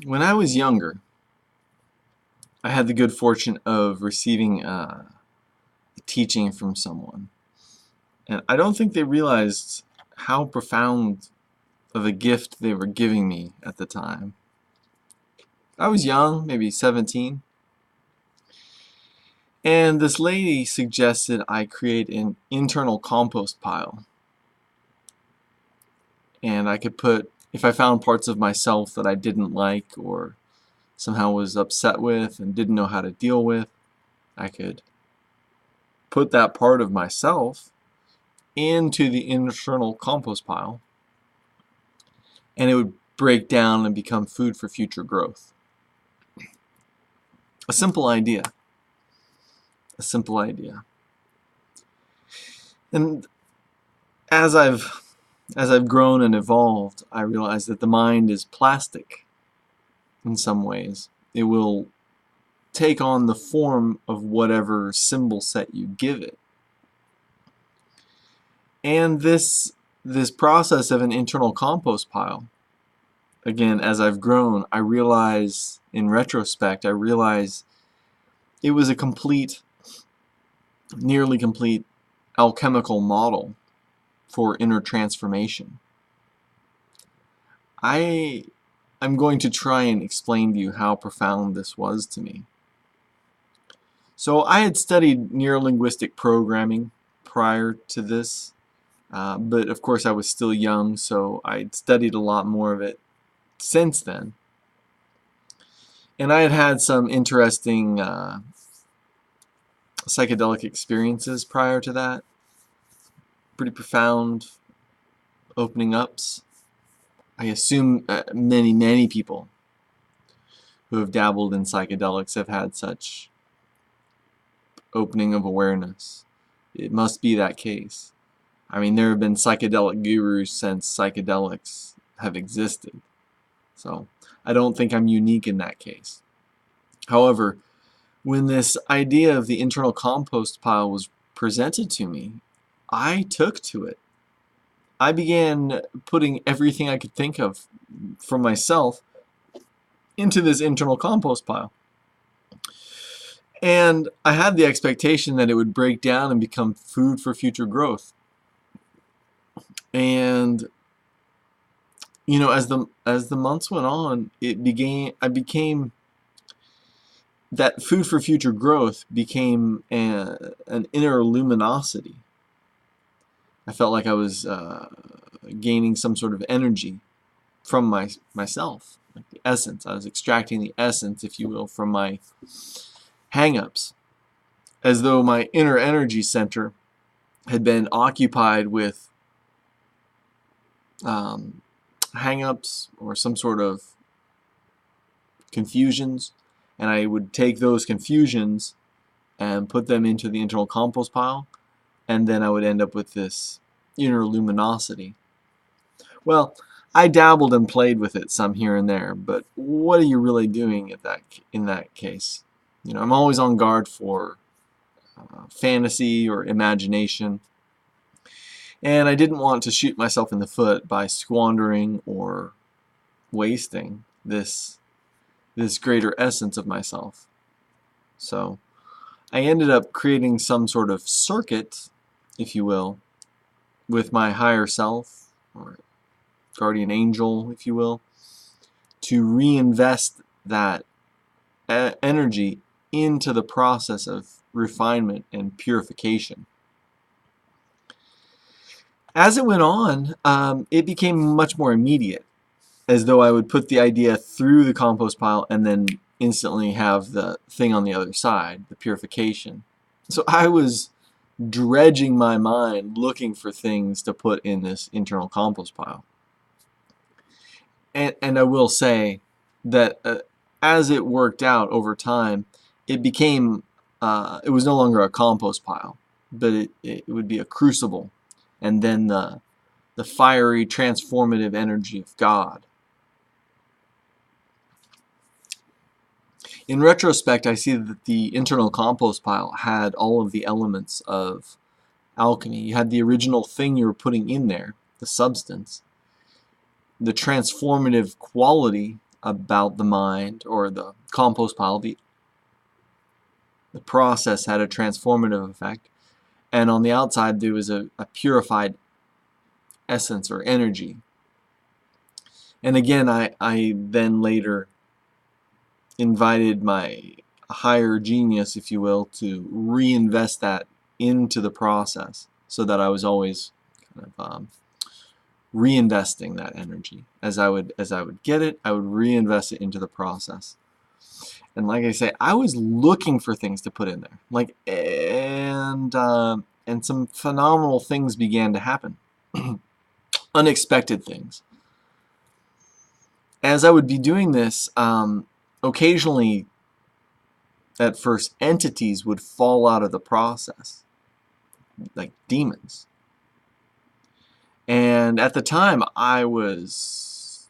When I was younger, I had the good fortune of receiving teaching from someone. And I don't think they realized how profound of a gift they were giving me at the time. I was young, maybe 17, and this lady suggested I create an internal compost pile. And I could put, if I found parts of myself that I didn't like or somehow was upset with and didn't know how to deal with, I could put that part of myself into the internal compost pile, and it would break down and become food for future growth. A simple idea. A simple idea. And as I've grown and evolved, I realized that the mind is plastic in some ways. It will take on the form of whatever symbol set you give it. And this process of an internal compost pile, again, as I've grown, I realize, in retrospect, I realize it was a complete, nearly complete alchemical model for inner transformation. I'm going to try and explain to you how profound this was to me. So I had studied neurolinguistic programming prior to this, but of course I was still young, so I'd studied a lot more of it since then. And I had had some interesting psychedelic experiences prior to that. Pretty profound opening ups. I assume many people who have dabbled in psychedelics have had such opening of awareness. It must be that case. I mean, there have been psychedelic gurus since psychedelics have existed. So I don't think I'm unique in that case. However, when this idea of the internal compost pile was presented to me, I took to it. I began putting everything I could think of from myself into this internal compost pile. And I had the expectation that it would break down and become food for future growth. And you know, as the months went on, I became that food for future growth became an inner luminosity. I felt like I was gaining some sort of energy from myself, like the essence. I was extracting the essence, if you will, from my hang-ups, as though my inner energy center had been occupied with hang-ups or some sort of confusions, and I would take those confusions and put them into the internal compost pile, and then I would end up with this inner luminosity. Well, I dabbled and played with it some here and there, but what are you really doing in that case? You know, I'm always on guard for fantasy or imagination, and I didn't want to shoot myself in the foot by squandering or wasting this greater essence of myself. So I ended up creating some sort of circuit, if you will, with my higher self, or guardian angel, if you will, to reinvest that energy into the process of refinement and purification. As it went on, it became much more immediate, as though I would put the idea through the compost pile and then instantly have the thing on the other side, the purification. So I was dredging my mind looking for things to put in this internal compost pile. And I will say that as it worked out over time, it became, it was no longer a compost pile, but it would be a crucible, and then the fiery transformative energy of God. In retrospect, I see that the internal compost pile had all of the elements of alchemy. You had the original thing you were putting in there, the substance, the transformative quality about the mind, or the compost pile. The process had a transformative effect, and on the outside there was a purified essence or energy. And again, I then later invited my higher genius, if you will, to reinvest that into the process, so that I was always kind of reinvesting that energy. As I would get it, I would reinvest it into the process. And like I say, I was looking for things to put in there, like, and some phenomenal things began to happen, unexpected things. As I would be doing this, occasionally, at first, entities would fall out of the process, like demons. And at the time, I was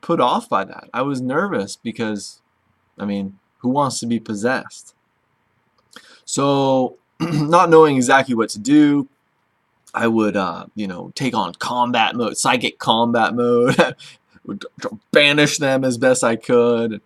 put off by that. I was nervous because, I mean, who wants to be possessed? So, not knowing exactly what to do, I would, take on combat mode, psychic combat mode. Would banish them as best I could.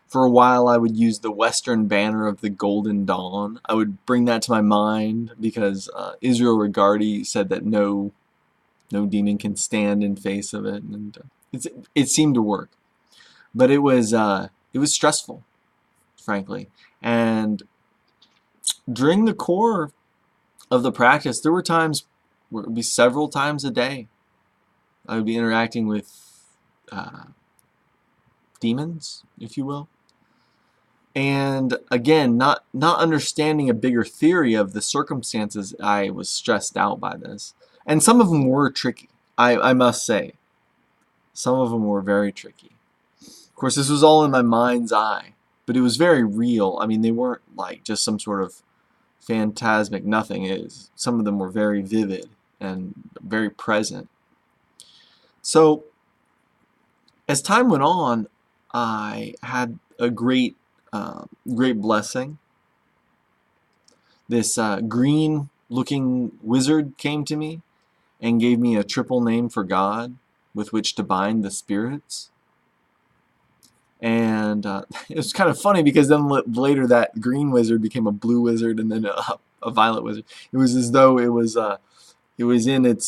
For a while, I would use the Western banner of the Golden Dawn. I would bring that to my mind because Israel Regardie said that no demon can stand in face of it, and it seemed to work. But it was stressful, frankly. And during the core of the practice, there were times where it would be several times a day I would be interacting with demons, if you will. And again, not understanding a bigger theory of the circumstances, I was stressed out by this. And some of them were tricky, I must say. Some of them were very tricky. Of course, this was all in my mind's eye, but it was very real. I mean, they weren't like just some sort of phantasmic nothing. Some of them were very vivid and very present. So, as time went on, I had a great blessing. This green-looking wizard came to me and gave me a triple name for God with which to bind the spirits. And it was kind of funny because then later that green wizard became a blue wizard and then a violet wizard. It was as though it was in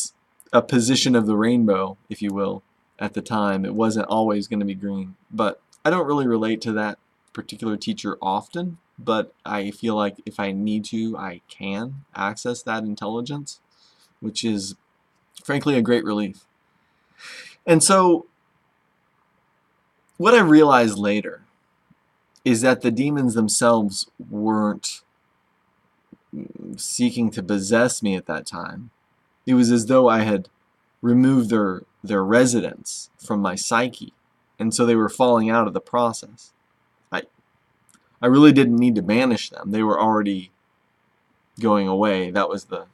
a position of the rainbow, if you will, at the time. It wasn't always going to be green. But I don't really relate to that particular teacher often, but I feel like if I need to, I can access that intelligence, which is frankly a great relief. And so what I realized later is that the demons themselves weren't seeking to possess me at that time. It was as though I had removed their residence from my psyche, and so they were falling out of the process. I really didn't need to banish them. They were already going away. That was the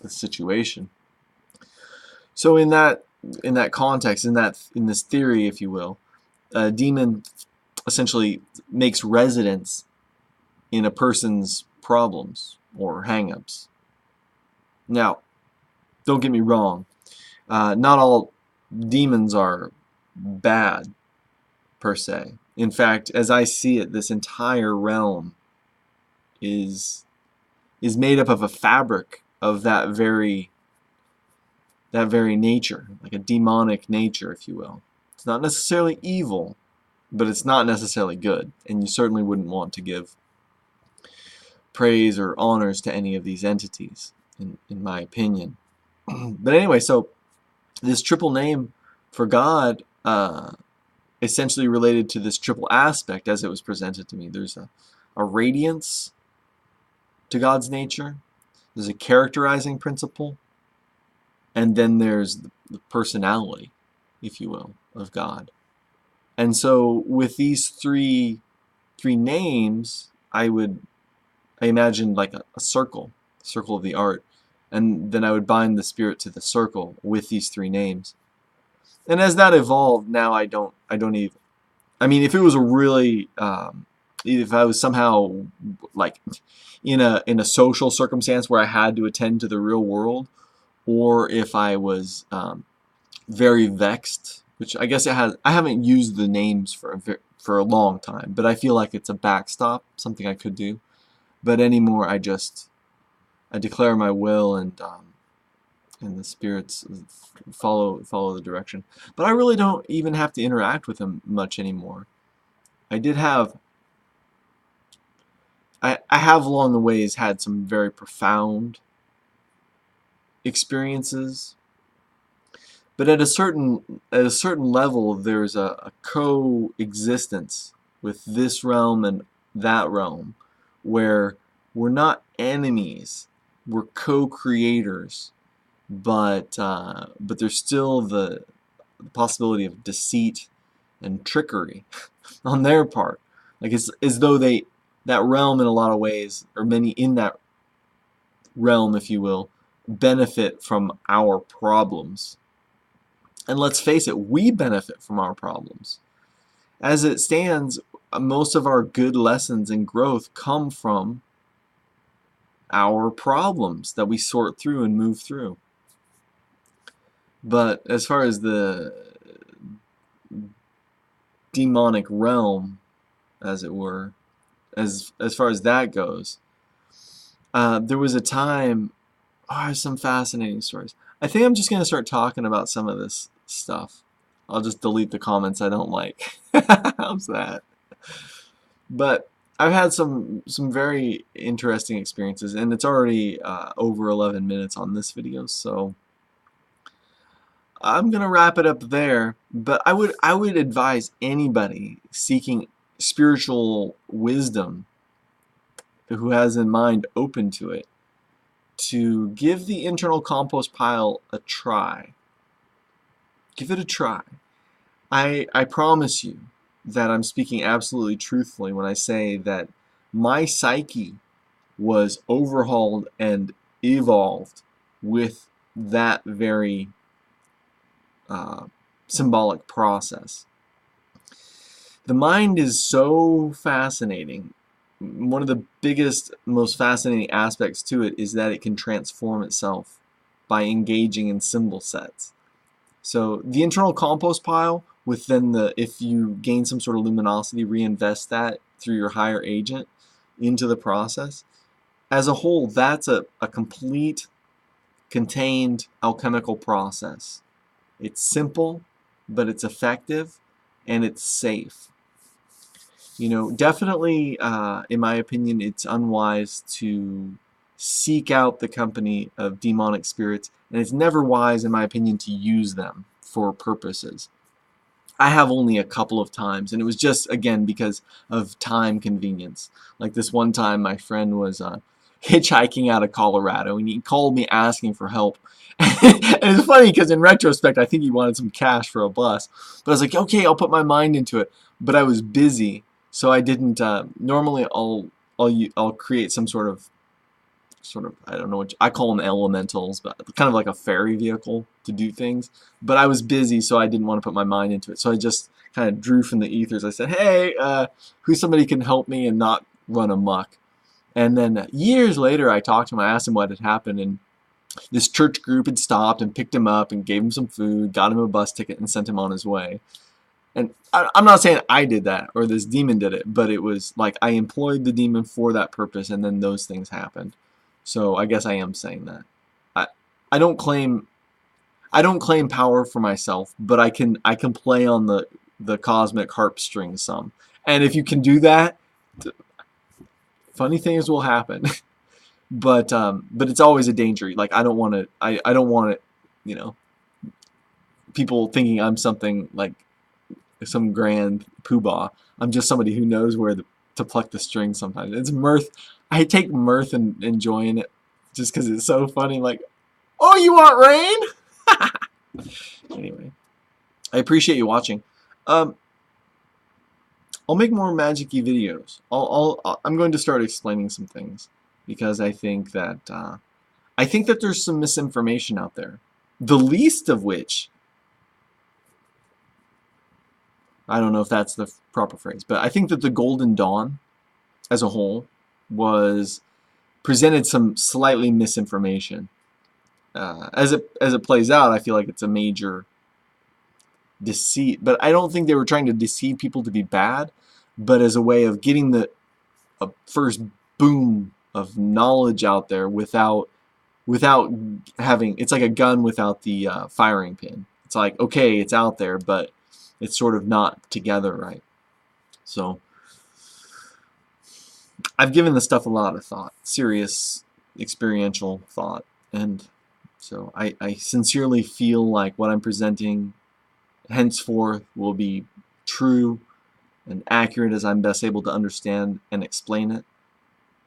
situation. So in that context, in this theory, if you will, a demon essentially makes residence in a person's problems or hang-ups. Now, don't get me wrong. Not all demons are bad, per se. In fact, as I see it, this entire realm is made up of a fabric of that very nature, like a demonic nature, if you will. It's not necessarily evil, but it's not necessarily good, and you certainly wouldn't want to give praise or honors to any of these entities, in my opinion. But anyway, so this triple name for God essentially related to this triple aspect as it was presented to me. There's a radiance to God's nature, there's a characterizing principle, and then there's the personality, if you will, of God. And so with these three names, I imagined like a circle of the art, and then I would bind the spirit to the circle with these three names. And as that evolved, now I don't even, I mean, if it was a really, if I was somehow like in a social circumstance where I had to attend to the real world, or if I was very vexed which I guess it has. I haven't used the names for a long time, but I feel like it's a backstop, something I could do. But anymore, I declare my will, and the spirits follow the direction. But I really don't even have to interact with them much anymore. I did have I have along the ways had some very profound experiences, but at a certain level, there's a coexistence with this realm and that realm, where we're not enemies, we're co-creators, but there's still the possibility of deceit and trickery on their part. Like it's as though that realm in a lot of ways, or many in that realm, if you will, benefit from our problems. And let's face it, we benefit from our problems. As it stands, most of our good lessons and growth come from our problems that we sort through and move through. But as far as the demonic realm, as it were, as far as that goes, there was a time. Some fascinating stories. I think I'm just going to start talking about some of this stuff. I'll just delete the comments I don't like. How's that? But I've had some very interesting experiences, and it's already over 11 minutes on this video, so I'm gonna wrap it up there. But I would advise anybody seeking spiritual wisdom who has in mind open to it to give the internal compost pile a try. Give it a try. I promise you that I'm speaking absolutely truthfully when I say that my psyche was overhauled and evolved with that very symbolic process. The mind is so fascinating. One of the biggest, most fascinating aspects to it is that it can transform itself by engaging in symbol sets. So the internal compost pile, with then if you gain some sort of luminosity, reinvest that through your higher agent into the process. As a whole, that's a complete, contained alchemical process. It's simple, but it's effective, and it's safe. Definitely, in my opinion, it's unwise to seek out the company of demonic spirits, and it's never wise, in my opinion, to use them for purposes. I have only a couple of times, and it was just, again, because of time convenience. Like this one time, my friend was hitchhiking out of Colorado, and he called me asking for help. And it's funny because in retrospect, I think he wanted some cash for a bus. But I was like, okay, I'll put my mind into it. But I was busy, so I didn't. Normally, I'll create some sort of I don't know what I call them, elementals, but kind of like a ferry vehicle to do things. But I was busy, so I didn't want to put my mind into it. So I just kind of drew from the ethers. I said, hey, who's somebody can help me and not run amok? And then years later, I talked to him. I asked him what had happened, and this church group had stopped and picked him up and gave him some food, got him a bus ticket, and sent him on his way. And I'm not saying I did that or this demon did it, but it was like I employed the demon for that purpose, and then those things happened. So I guess I am saying that. I don't claim power for myself, but I can play on the cosmic harp string some. And if you can do that, funny things will happen. But it's always a danger. Like I don't want it, people thinking I'm something like some grand poobah. I'm just somebody who knows where to pluck the string sometimes. It's mirth. I take mirth and enjoying it just because it's so funny. Like, oh, you want rain? Anyway, I appreciate you watching. I'll make more magic-y videos. I'm going to start explaining some things because I think that there's some misinformation out there. The least of which, I don't know if that's the proper phrase, but I think that the Golden Dawn as a whole presented some slightly misinformation. As it plays out, I feel like it's a major deceit. But I don't think they were trying to deceive people to be bad, but as a way of getting the first boom of knowledge out there without having, it's like a gun without the firing pin. It's like, okay, it's out there, but it's sort of not together right. So I've given this stuff a lot of thought, serious experiential thought, and so I sincerely feel like what I'm presenting henceforth will be true and accurate as I'm best able to understand and explain it.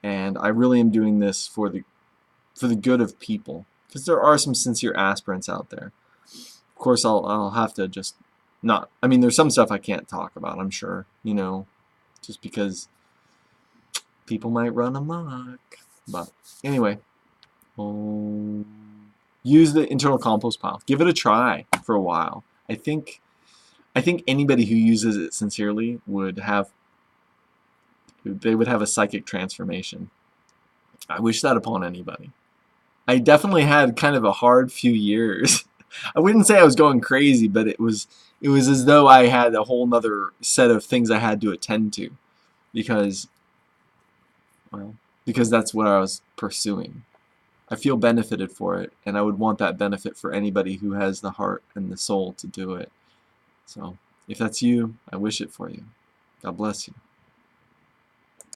And I really am doing this for the good of people, because there are some sincere aspirants out there. Of course, I'll have to just not. I mean, there's some stuff I can't talk about, I'm sure, just because people might run amok. But anyway, use the internal compost pile. Give it a try for a while. I think anybody who uses it sincerely would have a psychic transformation. I wish that upon anybody. I definitely had kind of a hard few years. I wouldn't say I was going crazy, but it was as though I had a whole nother set of things I had to attend to, because that's what I was pursuing. I feel benefited for it, and I would want that benefit for anybody who has the heart and the soul to do it. So if that's you, I wish it for you. God bless you.